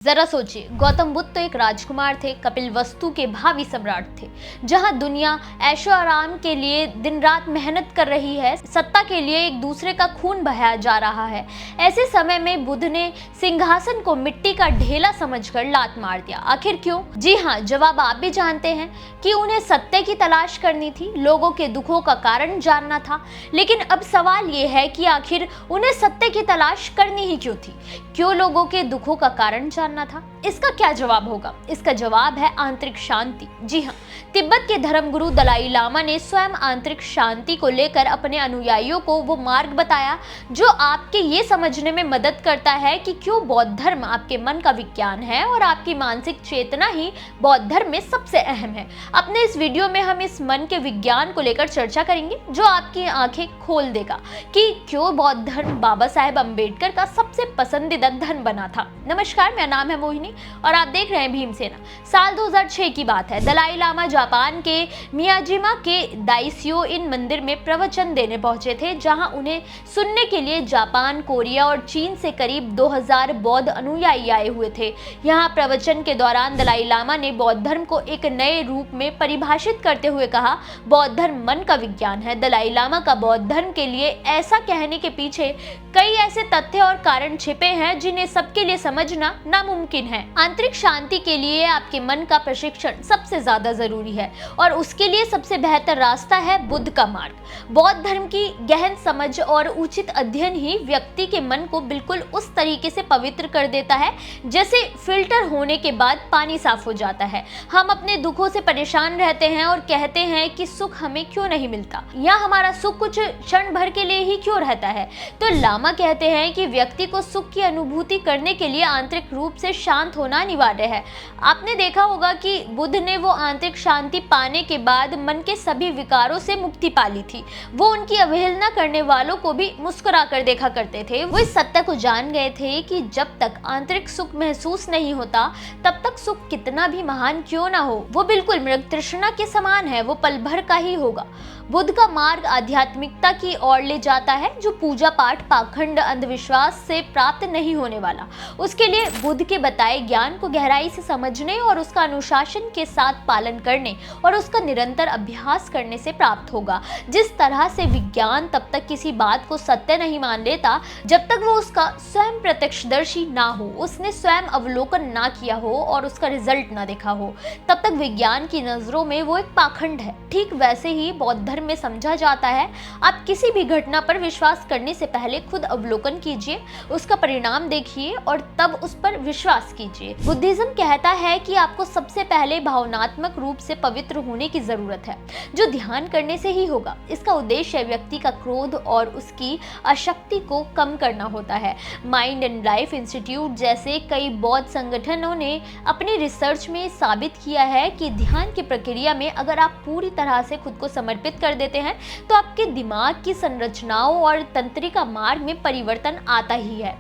जरा सोचिए, गौतम बुद्ध तो एक राजकुमार थे, कपिलवस्तु के भावी सम्राट थे। जहां दुनिया ऐशो आराम के लिए दिन रात मेहनत कर रही है, सत्ता के लिए एक दूसरे का खून बहाया जा रहा है, ऐसे समय में बुद्ध ने सिंहासन को मिट्टी का ढेला समझकर लात मार दिया। आखिर क्यों? जी हाँ, जवाब आप भी जानते हैं कि उन्हें सत्य की तलाश करनी थी, लोगों के दुखों का कारण जानना था। लेकिन अब सवाल ये है कि आखिर उन्हें सत्य की तलाश करनी ही क्यों थी? क्यों लोगों के दुखों का कारण जानना था? इसका क्या जवाब होगा? इसका जवाब है आंतरिक शांति। जी हाँ, तिब्बत के धर्मगुरु दलाई लामा ने स्वयं आंतरिक शांति को लेकर अपने अनुयायियों को वो मार्ग बताया जो आपके ये समझने में मदद करता है कि क्यों बौद्ध धर्म आपके मन का विज्ञान है और आपकी मानसिक चेतना ही बौद्ध धर्म में सबसे अहम है। अपने इस वीडियो में हम इस मन के विज्ञान को लेकर चर्चा करेंगे जो आपकी आंखें खोल देगा कि क्यों बौद्ध धर्म बाबा साहेब अम्बेडकर का सबसे पसंदीदा धर्म बना था। नमस्कार, मेरा नाम है मोहिनी और आप देख रहे हैं भीमसेना। साल 2006 की बात है। दलाई लामा जापान के मियाजिमा के दाइशियो इन मंदिर में प्रवचन देने पहुंचे थे, जहां उन्हें सुनने के लिए जापान, कोरिया और चीन से करीब 2000 बौद्ध अनुयायी आए हुए थे। यहां प्रवचन के दौरान दलाई लामा ने बौद्ध धर्म को एक नए रूप में परिभाषित करते हुए कहा, बौद्ध धर्म मन का विज्ञान है। दलाई लामा का बौद्ध धर्म के लिए ऐसा कहने के पीछे कई ऐसे तथ्य और कारण छिपे हैं जिन्हें सबके लिए समझना नामुमकिन है। आंतरिक शांति के लिए आपके मन का प्रशिक्षण सबसे ज्यादा जरूरी है और उसके लिए सबसे बेहतर रास्ता है बुद्ध का मार्ग। बौद्ध धर्म की गहन समझ और उचित अध्ययन ही व्यक्ति के मन को बिल्कुल उस तरीके से पवित्र कर देता है जैसे फिल्टर होने के बाद पानी साफ हो जाता है। हम अपने दुखों से परेशान रहते हैं और कहते हैं कि सुख हमें क्यों नहीं मिलता या हमारा सुख कुछ क्षण भर के लिए ही क्यों रहता है। तो लामा कहते हैं कि व्यक्ति को सुख की अनुभूति करने के लिए आंतरिक रूप से शांत होना अनिवार्य है। आपने देखा होगा कि बुद्ध ने वो आंतरिक शांति पाने के बाद मन के सभी विकारों से मुक्ति पा ली थी। वो उनकी अवहेलना करने वालों को भी मुस्कुरा कर देखा करते थे। वो इस सत्य को जान गए थे कि जब तक आंतरिक सुख महसूस नहीं होता तब तक सुख कितना भी महान क्यों ना हो, वो बिल्कुल मृग तृष्णा के समान है, वो पल भर का ही होगा। बुद्ध का मार्ग आध्यात्मिकता की ओर ले जाता है जो पूजा पाठ, पाखंड, अंधविश्वास से प्राप्त नहीं होने वाला। उसके लिए बुद्ध के बताए ज्ञान को गहराई से समझने और उसका अनुशासन के साथ पालन करने और उसका निरंतर अभ्यास करने से प्राप्त होगा। जिस तरह से विज्ञान तब तक किसी बात को सत्य नहीं मान लेता जब तक वो उसका स्वयं प्रत्यक्षदर्शी ना हो, उसने स्वयं अवलोकन ना किया हो और उसका रिजल्ट ना देखा हो, तब तक विज्ञान की नजरों में वो एक पाखंड है। ठीक वैसे ही बौद्ध धर्म में समझा जाता है, आप किसी भी घटना पर विश्वास करने से पहले खुद अवलोकन कीजिए, उसका परिणाम देखिए और तब उस पर विश्वास कीजिए। बुद्धिज्म कहता है कि आपको सबसे पहले भावनात्मक रूप से पवित्र होने की जरूरत है, जो ध्यान करने से ही होगा। इसका उद्देश्य व्यक्ति का क्रोध और उसकी अशक्ति को कम करना होता है। माइंड एंड लाइफ इंस्टीट्यूट जैसे कई बौद्ध संगठनों ने अपनी रिसर्च में साबित किया है कि ध्यान की प्रक्रिया में अगर आप पूरी तरह से खुद को समर्पित कर देते हैं तो आपके दिमाग की संरचनाओं और तंत्रिका मार्ग में परिवर्तन आता ही है।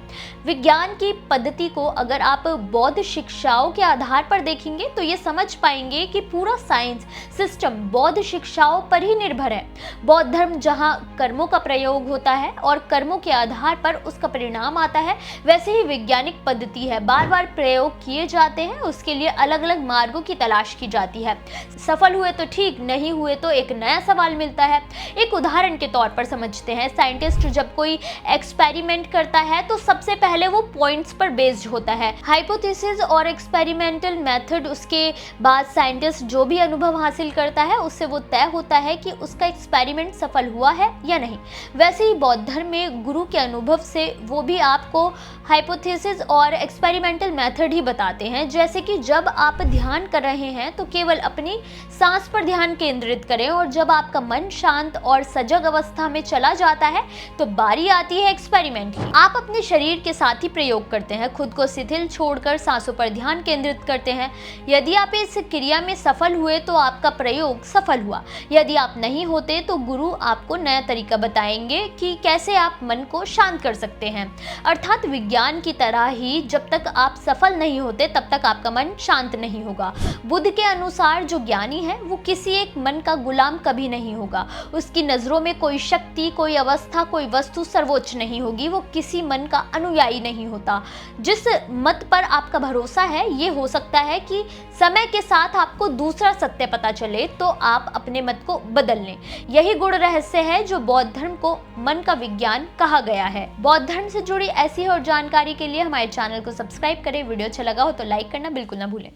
विज्ञान की पद्धति को अगर आप बौद्ध शिक्षाओं के आधार पर देखेंगे तो ये समझ पाएंगे कि पूरा साइंस सिस्टम बौद्ध शिक्षाओं पर ही निर्भर है। बौद्ध धर्म जहां कर्मों का प्रयोग होता है और कर्मों के आधार पर उसका परिणाम आता है, वैसे ही वैज्ञानिक पद्धति है, बार बार प्रयोग किए जाते हैं, उसके लिए अलग अलग मार्गों की तलाश की जाती है। सफल हुए तो ठीक, नहीं हुए तो एक नया सवाल मिलता है। एक उदाहरण के तौर पर समझते हैं, साइंटिस्ट जब कोई एक्सपेरिमेंट करता है तो सबसे पहले वो पॉइंट्स पर बेस्ड होता है, हाइपोथेसिस और एक्सपेरिमेंटल मेथड। उसके बाद साइंटिस्ट जो भी अनुभव हासिल करता है उससे वो तय होता है कि उसका एक्सपेरिमेंट सफल हुआ है या नहीं। वैसे ही बौद्ध धर्म में गुरु के अनुभव से वो भी आपको हाइपोथेसिस और एक्सपेरिमेंटल मेथड ही बताते हैं। जैसे कि जब आप ध्यान कर रहे हैं तो केवल अपनी सांस पर ध्यान केंद्रित करें और जब आपका मन शांत और सजग अवस्था में चला जाता है तो बारी आती है एक्सपेरिमेंट की। आप अपने शरीर के साथ ही प्रयोग करते हैं, खुद को शिथिल छोड़कर सांसों पर ध्यान केंद्रित करते हैं। यदि आप इस क्रिया में सफल हुए तो आपका प्रयोग सफल हुआ, यदि आप नहीं होते तो गुरु आपको नया तरीका बताएंगे कि कैसे आप मन को शांत कर सकते हैं। अर्थात विज्ञान की तरह ही जब तक आप सफल नहीं होते तब तक आपका मन शांत नहीं होगा। बुद्ध के अनुसार जो ज्ञानी है वो किसी एक मन का गुलाम कभी नहीं होगा। उसकी नजरों में कोई शक्ति, कोई अवस्था, कोई वस्तु सर्वोच्च नहीं होगी। वो किसी मन का अनुयायी नहीं होता। जिस मत पर आपका भरोसा है, ये हो सकता है कि समय के साथ आपको दूसरा सत्य पता चले तो आप अपने मत को बदल लें। यही गुण रहस्य है जो बौद्ध धर्म को मन का विज्ञान कहा गया है। बौद्ध धर्म से जुड़ी ऐसी और जानकारी के लिए हमारे चैनल को सब्सक्राइब करें। वीडियो अच्छा लगा हो तो लाइक करना बिल्कुल ना भूलें।